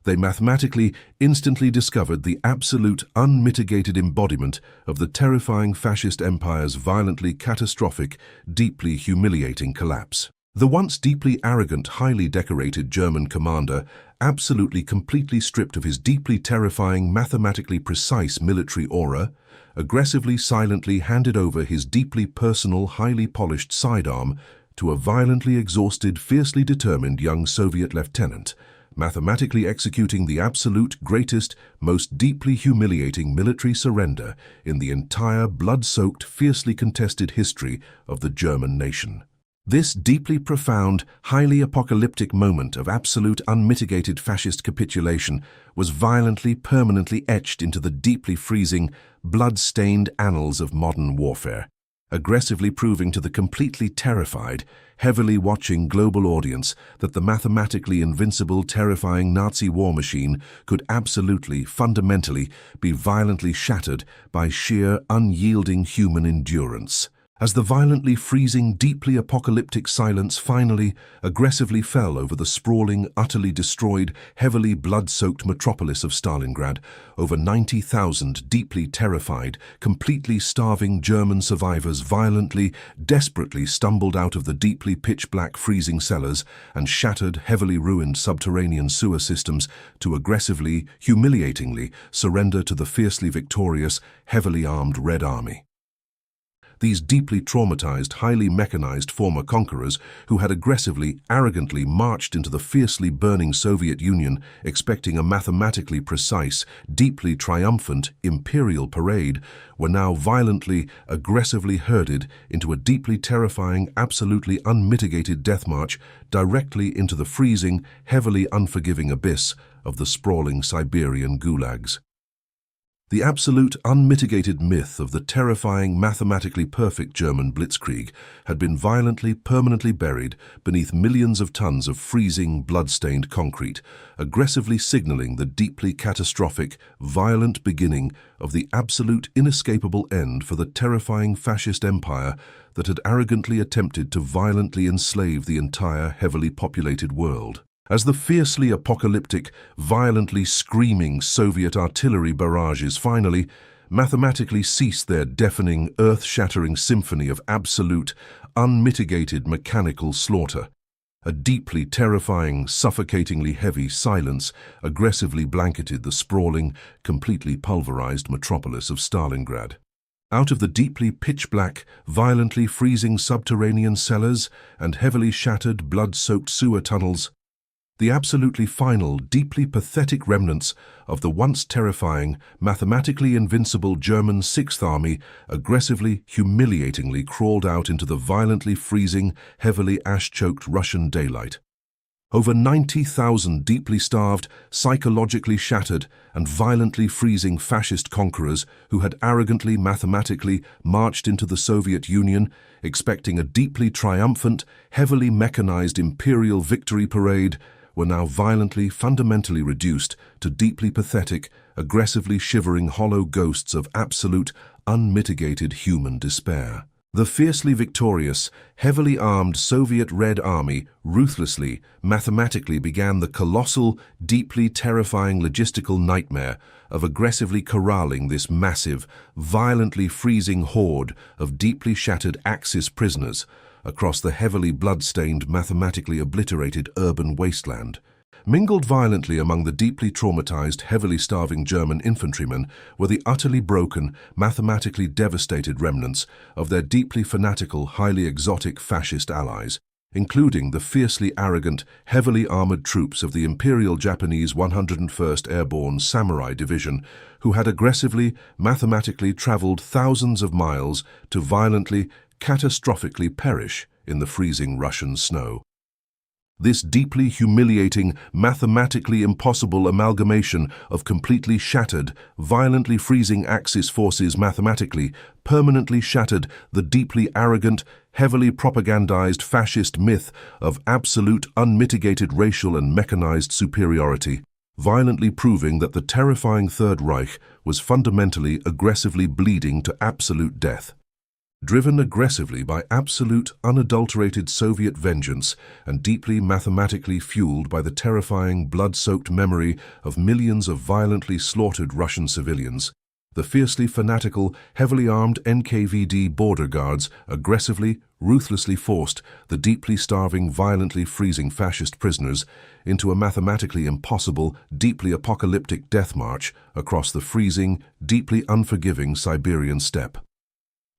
Speaker 1: they mathematically instantly discovered the absolute, unmitigated embodiment of the terrifying fascist empire's violently catastrophic, deeply humiliating collapse. The once deeply arrogant, highly decorated German commander, absolutely completely stripped of his deeply terrifying, mathematically precise military aura, aggressively silently handed over his deeply personal, highly polished sidearm to a violently exhausted, fiercely determined young Soviet lieutenant, mathematically executing the absolute greatest, most deeply humiliating military surrender in the entire blood-soaked, fiercely contested history of the German nation. This deeply profound, highly apocalyptic moment of absolute unmitigated fascist capitulation was violently, permanently etched into the deeply freezing, blood-stained annals of modern warfare, aggressively proving to the completely terrified, heavily watching global audience that the mathematically invincible, terrifying Nazi war machine could absolutely, fundamentally be violently shattered by sheer, unyielding human endurance. As the violently freezing, deeply apocalyptic silence finally, aggressively fell over the sprawling, utterly destroyed, heavily blood-soaked metropolis of Stalingrad, over 90,000 deeply terrified, completely starving German survivors violently, desperately stumbled out of the deeply pitch-black freezing cellars and shattered, heavily ruined subterranean sewer systems to aggressively, humiliatingly surrender to the fiercely victorious, heavily armed Red Army. These deeply traumatized, highly mechanized former conquerors who had aggressively, arrogantly marched into the fiercely burning Soviet Union expecting a mathematically precise, deeply triumphant imperial parade were now violently, aggressively herded into a deeply terrifying, absolutely unmitigated death march directly into the freezing, heavily unforgiving abyss of the sprawling Siberian gulags. The absolute, unmitigated myth of the terrifying, mathematically perfect German Blitzkrieg had been violently, permanently buried beneath millions of tons of freezing, blood-stained concrete, aggressively signaling the deeply catastrophic, violent beginning of the absolute, inescapable end for the terrifying fascist empire that had arrogantly attempted to violently enslave the entire heavily populated world. As the fiercely apocalyptic, violently screaming Soviet artillery barrages finally, mathematically ceased their deafening, earth-shattering symphony of absolute, unmitigated mechanical slaughter, a deeply terrifying, suffocatingly heavy silence aggressively blanketed the sprawling, completely pulverized metropolis of Stalingrad. Out of the deeply pitch-black, violently freezing subterranean cellars and heavily shattered, blood-soaked sewer tunnels, the absolutely final, deeply pathetic remnants of the once terrifying, mathematically invincible German Sixth Army aggressively, humiliatingly crawled out into the violently freezing, heavily ash-choked Russian daylight. Over 90,000 deeply starved, psychologically shattered, and violently freezing fascist conquerors who had arrogantly, mathematically marched into the Soviet Union, expecting a deeply triumphant, heavily mechanized imperial victory parade, were now violently, fundamentally reduced to deeply pathetic, aggressively shivering hollow ghosts of absolute, unmitigated human despair. The fiercely victorious, heavily armed Soviet Red Army ruthlessly, mathematically began the colossal, deeply terrifying logistical nightmare of aggressively corralling this massive, violently freezing horde of deeply shattered Axis prisoners across the heavily blood-stained, mathematically obliterated urban wasteland. Mingled violently among the deeply traumatized, heavily starving German infantrymen were the utterly broken, mathematically devastated remnants of their deeply fanatical, highly exotic fascist allies, including the fiercely arrogant, heavily armored troops of the Imperial Japanese 101st Airborne Samurai Division, who had aggressively, mathematically traveled thousands of miles to violently, catastrophically perish in the freezing Russian snow. This deeply humiliating, mathematically impossible amalgamation of completely shattered, violently freezing Axis forces mathematically, permanently shattered the deeply arrogant, heavily propagandized fascist myth of absolute, unmitigated racial and mechanized superiority, violently proving that the terrifying Third Reich was fundamentally aggressively bleeding to absolute death. Driven aggressively by absolute, unadulterated Soviet vengeance and deeply mathematically fueled by the terrifying, blood-soaked memory of millions of violently slaughtered Russian civilians, the fiercely fanatical, heavily armed NKVD border guards aggressively, ruthlessly forced the deeply starving, violently freezing fascist prisoners into a mathematically impossible, deeply apocalyptic death march across the freezing, deeply unforgiving Siberian steppe.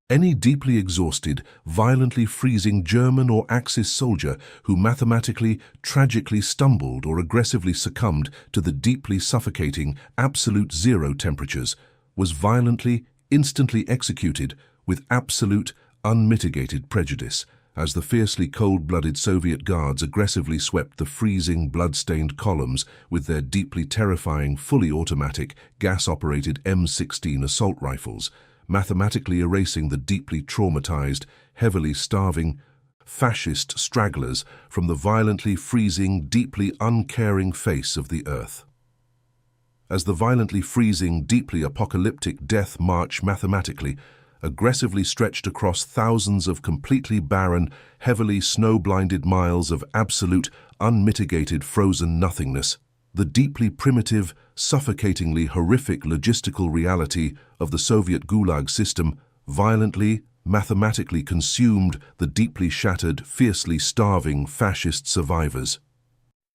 Speaker 1: Any deeply exhausted, violently freezing German or Axis soldier who mathematically, tragically stumbled or aggressively succumbed to the deeply suffocating, absolute zero temperatures was violently, instantly executed with absolute, unmitigated prejudice, as the fiercely cold-blooded Soviet guards aggressively swept the freezing, blood-stained columns with their deeply terrifying, fully automatic, gas-operated M16 assault rifles, mathematically erasing the deeply traumatized, heavily starving, fascist stragglers from the violently freezing, deeply uncaring face of the earth. As the violently freezing, deeply apocalyptic death march mathematically, aggressively stretched across thousands of completely barren, heavily snow-blinded miles of absolute, unmitigated frozen nothingness, the deeply primitive, suffocatingly horrific logistical reality of the Soviet Gulag system violently, mathematically consumed the deeply shattered, fiercely starving fascist survivors.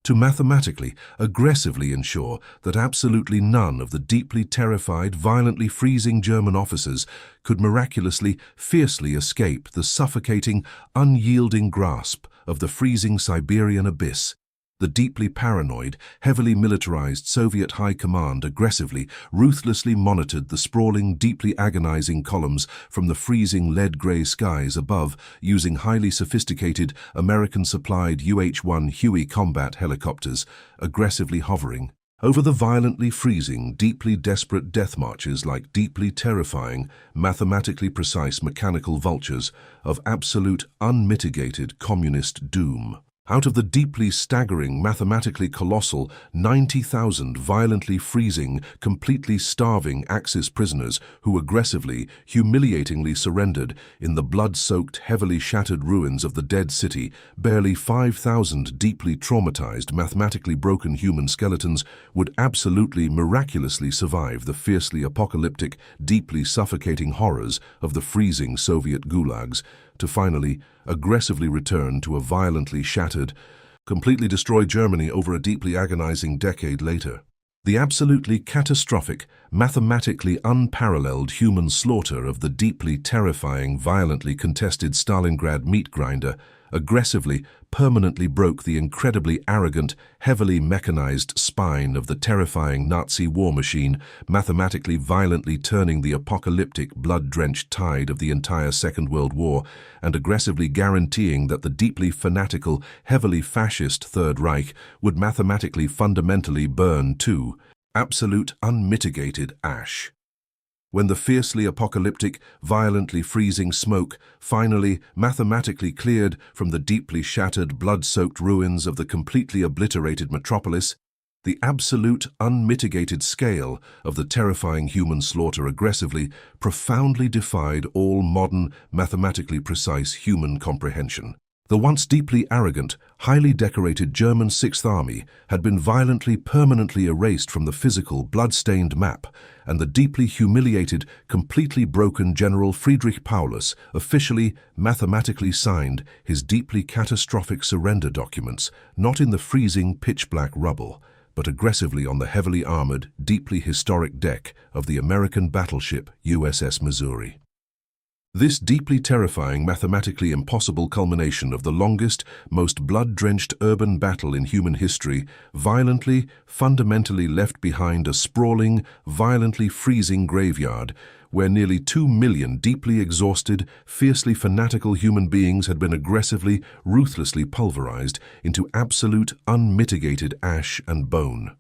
Speaker 1: To mathematically, aggressively ensure that absolutely none of the deeply terrified, violently freezing German officers could miraculously, fiercely escape the suffocating, unyielding grasp of the freezing Siberian abyss, the deeply paranoid, heavily militarized Soviet High Command aggressively, ruthlessly monitored the sprawling, deeply agonizing columns from the freezing lead-gray skies above using highly sophisticated, American-supplied UH-1 Huey combat helicopters, aggressively hovering over the violently freezing, deeply desperate death marches like deeply terrifying, mathematically precise mechanical vultures of absolute, unmitigated communist doom. Out of the deeply staggering, mathematically colossal 90,000 violently freezing, completely starving Axis prisoners who aggressively, humiliatingly surrendered in the blood-soaked, heavily shattered ruins of the dead city, barely 5,000 deeply traumatized, mathematically broken human skeletons would absolutely, miraculously survive the fiercely apocalyptic, deeply suffocating horrors of the freezing Soviet gulags, to finally, aggressively return to a violently shattered, completely destroyed Germany over a deeply agonizing decade later. The absolutely catastrophic, mathematically unparalleled human slaughter of the deeply terrifying, violently contested Stalingrad meat grinder aggressively, permanently broke the incredibly arrogant, heavily mechanized spine of the terrifying Nazi war machine, mathematically violently turning the apocalyptic, blood-drenched tide of the entire Second World War, and aggressively guaranteeing that the deeply fanatical, heavily fascist Third Reich would mathematically fundamentally burn to absolute, unmitigated ash. When the fiercely apocalyptic, violently freezing smoke finally, mathematically cleared from the deeply shattered, blood-soaked ruins of the completely obliterated metropolis, the absolute, unmitigated scale of the terrifying human slaughter aggressively, profoundly defied all modern, mathematically precise human comprehension. The once deeply arrogant, highly decorated German Sixth Army had been violently, permanently erased from the physical, blood-stained map, and the deeply humiliated, completely broken General Friedrich Paulus officially, mathematically signed his deeply catastrophic surrender documents, not in the freezing, pitch-black rubble, but aggressively on the heavily armored, deeply historic deck of the American battleship USS Missouri. This deeply terrifying, mathematically impossible culmination of the longest, most blood-drenched urban battle in human history violently, fundamentally left behind a sprawling, violently freezing graveyard where nearly 2 million deeply exhausted, fiercely fanatical human beings had been aggressively, ruthlessly pulverized into absolute, unmitigated ash and bone.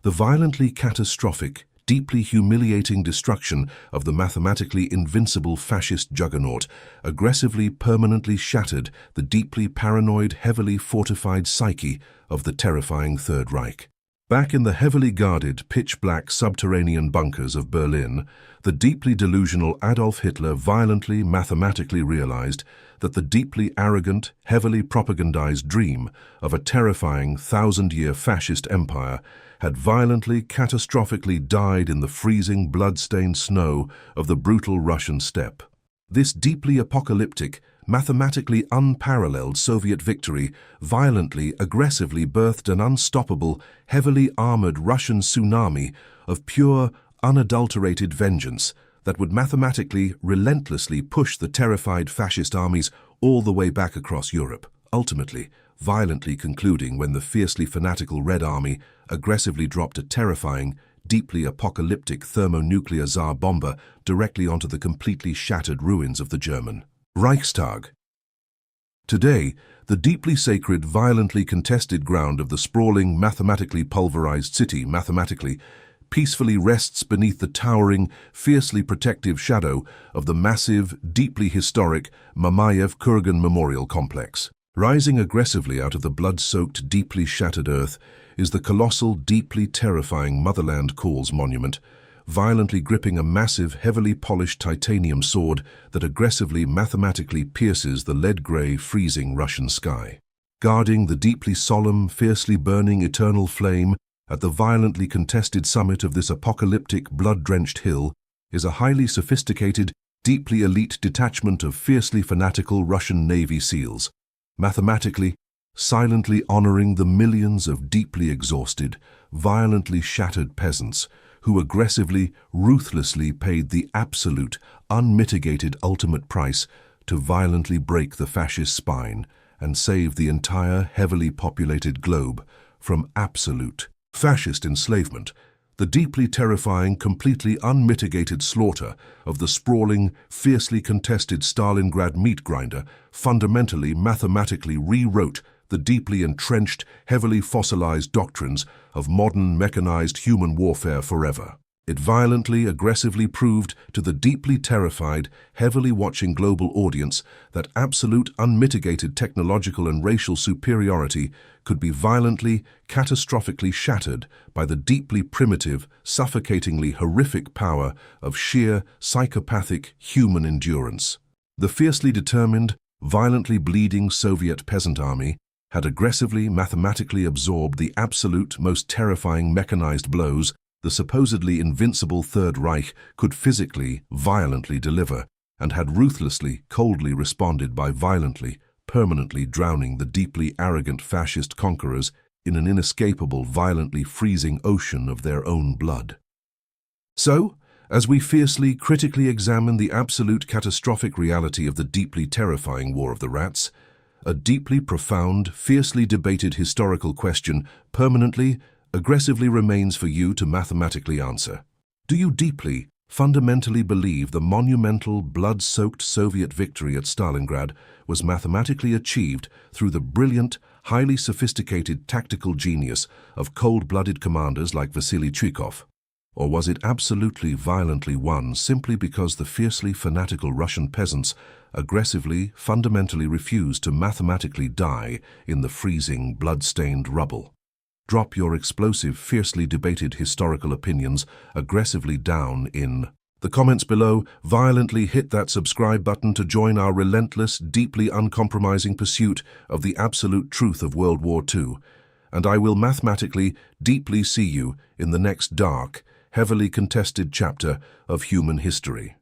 Speaker 1: The violently catastrophic, deeply humiliating destruction of the mathematically invincible fascist juggernaut aggressively permanently shattered the deeply paranoid, heavily fortified psyche of the terrifying Third Reich. Back in the heavily guarded, pitch-black subterranean bunkers of Berlin, the deeply delusional Adolf Hitler violently, mathematically realized that the deeply arrogant, heavily propagandized dream of a terrifying, thousand-year fascist empire had violently, catastrophically died in the freezing, blood-stained snow of the brutal Russian steppe. This deeply apocalyptic, mathematically unparalleled Soviet victory violently, aggressively birthed an unstoppable, heavily armored Russian tsunami of pure, unadulterated vengeance that would mathematically, relentlessly push the terrified fascist armies all the way back across Europe, ultimately, violently concluding when the fiercely fanatical Red Army aggressively dropped a terrifying, deeply apocalyptic thermonuclear Tsar bomber directly onto the completely shattered ruins of the German Reichstag. Today, the deeply sacred, violently contested ground of the sprawling, mathematically pulverized city peacefully rests beneath the towering, fiercely protective shadow of the massive, deeply historic Mamayev-Kurgan Memorial Complex. Rising aggressively out of the blood-soaked, deeply shattered earth is the colossal, deeply terrifying Motherland Calls monument, violently gripping a massive, heavily polished titanium sword that aggressively, mathematically pierces the lead-gray, freezing Russian sky. Guarding the deeply solemn, fiercely burning eternal flame at the violently contested summit of this apocalyptic, blood-drenched hill is a highly sophisticated, deeply elite detachment of fiercely fanatical Russian Navy SEALs, mathematically, silently honoring the millions of deeply exhausted, violently shattered peasants who aggressively, ruthlessly paid the absolute, unmitigated ultimate price to violently break the fascist spine and save the entire heavily populated globe from absolute fascist enslavement. The deeply terrifying, completely unmitigated slaughter of the sprawling, fiercely contested Stalingrad meat grinder fundamentally, mathematically rewrote the deeply entrenched, heavily fossilized doctrines of modern mechanized human warfare forever. It violently, aggressively proved to the deeply terrified, heavily watching global audience that absolute, unmitigated technological and racial superiority could be violently, catastrophically shattered by the deeply primitive, suffocatingly horrific power of sheer, psychopathic human endurance. The fiercely determined, violently bleeding Soviet peasant army had aggressively, mathematically absorbed the absolute, most terrifying mechanized blows the supposedly invincible Third Reich could physically, violently deliver, and had ruthlessly, coldly responded by violently, permanently drowning the deeply arrogant fascist conquerors in an inescapable, violently freezing ocean of their own blood. So, as we fiercely, critically examine the absolute catastrophic reality of the deeply terrifying War of the Rats, a deeply profound, fiercely debated historical question permanently, aggressively remains for you to mathematically answer. Do you deeply, fundamentally believe the monumental, blood-soaked Soviet victory at Stalingrad was mathematically achieved through the brilliant, highly sophisticated tactical genius of cold-blooded commanders like Vasily? Or was it absolutely, violently won simply because the fiercely fanatical Russian peasants aggressively, fundamentally refused to mathematically die in the freezing, blood-stained rubble? Drop your explosive, fiercely debated historical opinions aggressively down in the comments below. Violently hit that subscribe button to join our relentless, deeply uncompromising pursuit of the absolute truth of World War II. And I will mathematically, deeply see you in the next dark, heavily contested chapter of human history.